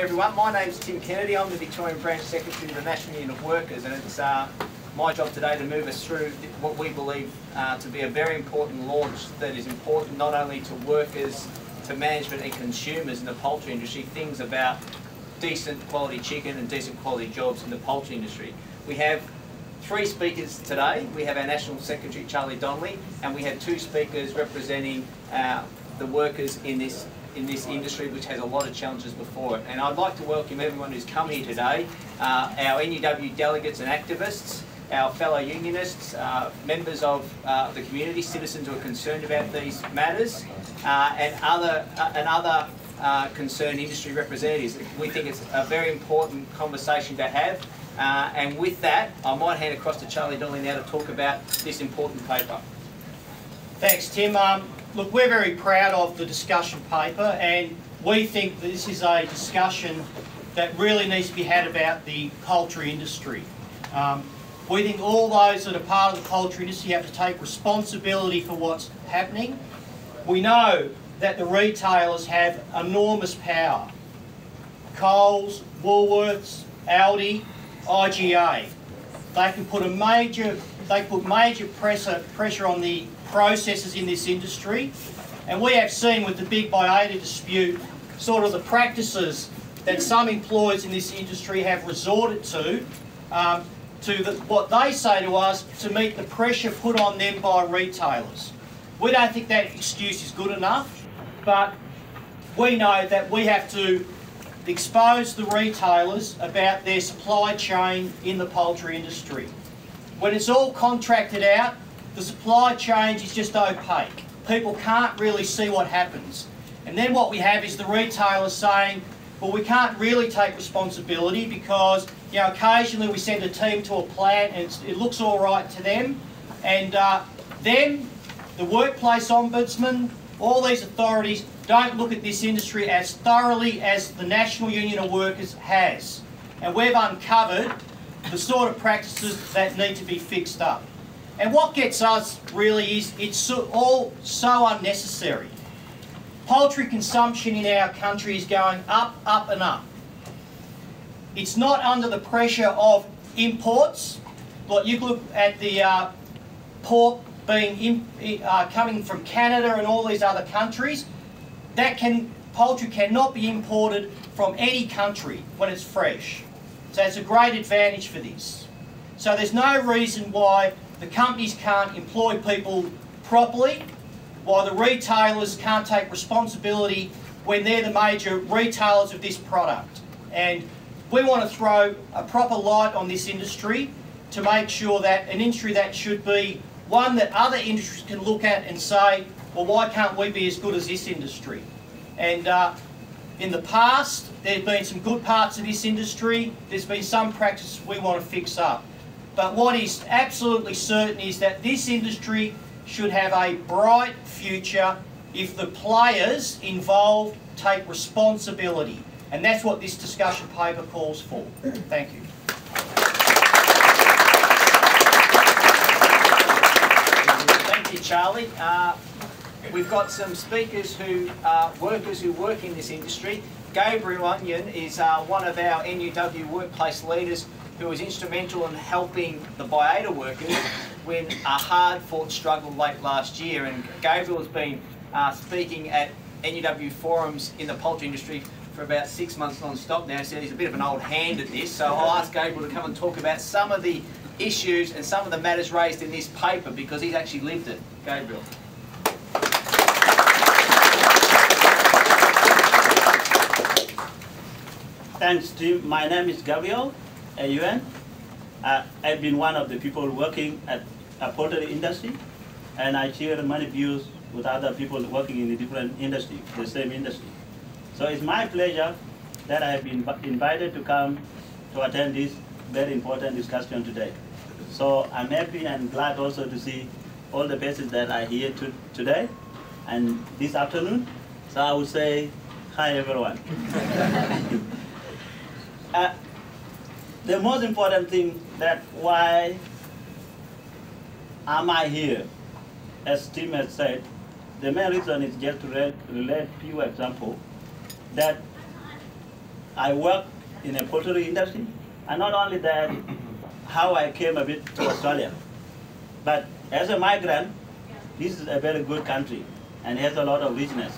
everyone. My name's Tim Kennedy. I'm the Victorian Branch Secretary of the National Union of Workers, and it's my job today to move us through what we believe to be a very important launch that is important not only to workers, to management and consumers in the poultry industry, things about decent quality chicken and decent quality jobs in the poultry industry. We have 3 speakers today. We have our National Secretary, Charlie Donnelly, and we have 2 speakers representing the workers in this industry, which has a lot of challenges before it. And I'd like to welcome everyone who's come here today, our NUW delegates and activists, our fellow unionists, members of the community, citizens who are concerned about these matters, and other concerned industry representatives. We think it's a very important conversation to have. And with that, I might hand across to Charlie Donnelly now to talk about this important paper. Thanks, Tim. Look, we're very proud of the discussion paper, and we think that this is a discussion that really needs to be had about the poultry industry. We think all those that are part of the poultry industry have to take responsibility for what's happening. We know that the retailers have enormous power. Coles, Woolworths, Aldi, IGA. They can put major pressure on the processes in this industry, and we have seen with the big biota dispute sort of the practices that some employers in this industry have resorted to what they say to us to meet the pressure put on them by retailers. We don't think that excuse is good enough, but we know that we have to expose the retailers about their supply chain in the poultry industry. When it's all contracted out, the supply chain is just opaque. People can't really see what happens. And then what we have is the retailers saying, well, we can't really take responsibility because, you know, occasionally we send a team to a plant and it looks all right to them. And then the workplace ombudsman, all these authorities don't look at this industry as thoroughly as the National Union of Workers has. And we've uncovered the sort of practices that need to be fixed up. And what gets us really is it's all so unnecessary. Poultry consumption in our country is going up, up and up. It's not under the pressure of imports. Like you look at the pork being coming from Canada and all these other countries. Poultry cannot be imported from any country when it's fresh. So it's a great advantage for this. So there's no reason why the companies can't employ people properly, why the retailers can't take responsibility when they're the major retailers of this product. And we want to throw a proper light on this industry to make sure that an industry that should be one that other industries can look at and say, well, why can't we be as good as this industry? And in the past, there's been some good parts of this industry. There's been some practices we want to fix up. But what is absolutely certain is that this industry should have a bright future if the players involved take responsibility. And that's what this discussion paper calls for. Thank you. Thank you, Charlie. We've got some speakers who are workers who work in this industry. Gabriel Onion is one of our NUW workplace leaders who was instrumental in helping the biota workers win a hard-fought struggle late last year. And Gabriel has been speaking at NUW forums in the poultry industry for about 6 months non-stop now, so he's a bit of an old hand at this. So I'll ask Gabriel to come and talk about some of the issues and some of the matters raised in this paper because he's actually lived it. Gabriel. Thanks, Tim. My name is Gabriel Ayuen. I've been one of the people working at a poultry industry, and I share many views with other people working in a different industry, the same industry. So it's my pleasure that I have been invited to come to attend this very important discussion today. So I'm happy and glad also to see all the faces that are here today and this afternoon. So I would say, hi everyone. The most important thing that why am I here, as Tim has said, the main reason is just to relate few examples that I work in a poultry industry, and not only that, how I came a bit to Australia. But as a migrant, this is a very good country and has a lot of richness.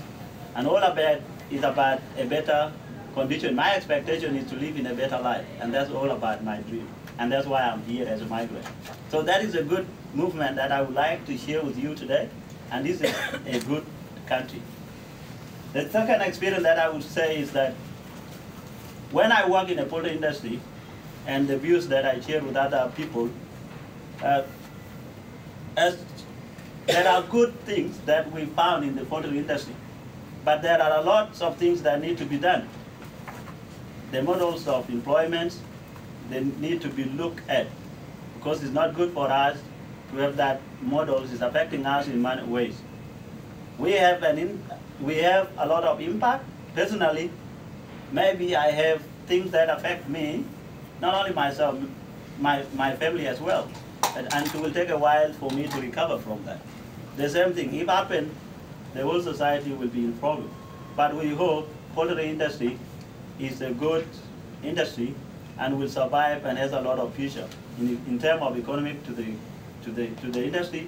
And all of that is about a better condition. My expectation is to live in a better life, and that's all about my dream. And that's why I'm here as a migrant. So that is a good movement that I would like to share with you today, and this is a good country. The second experience that I would say is that when I work in the poultry industry, and the views that I share with other people, as there are good things that we found in the poultry industry, but there are lots of things that need to be done. The models of employment, they need to be looked at, because it's not good for us to have that models is affecting us in many ways. We have a lot of impact. Personally, maybe I have things that affect me, not only myself, my family as well. And it will take a while for me to recover from that. The same thing, if happen, the whole society will be in problem. But we hope poultry industry is a good industry and will survive and has a lot of future in terms of economic to the industry,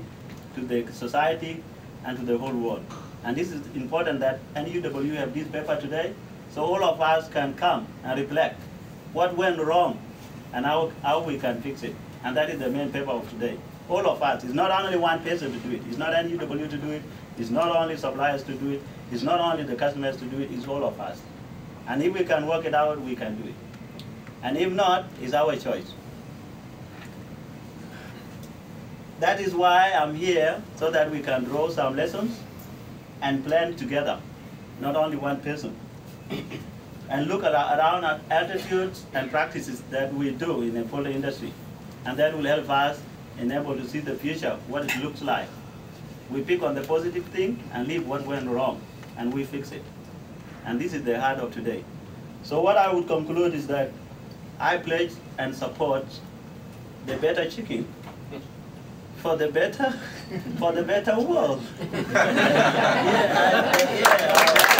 to the society, and to the whole world. And this is important that NUW have this paper today, so all of us can come and reflect what went wrong and how we can fix it. And that is the main paper of today. All of us. It's not only one person to do it. It's not NUW to do it. It's not only suppliers to do it. It's not only the customers to do it. It's all of us. And if we can work it out, we can do it. And if not, it's our choice. That is why I'm here, so that we can draw some lessons and plan together, not only one person. And look around at attitudes and practices that we do in the poultry industry. And that will help us enable to see the future, what it looks like. We pick on the positive thing and leave what went wrong, and we fix it. And this is the heart of today. So what I would conclude is that I pledge and support the better chicken for the better world. Yeah,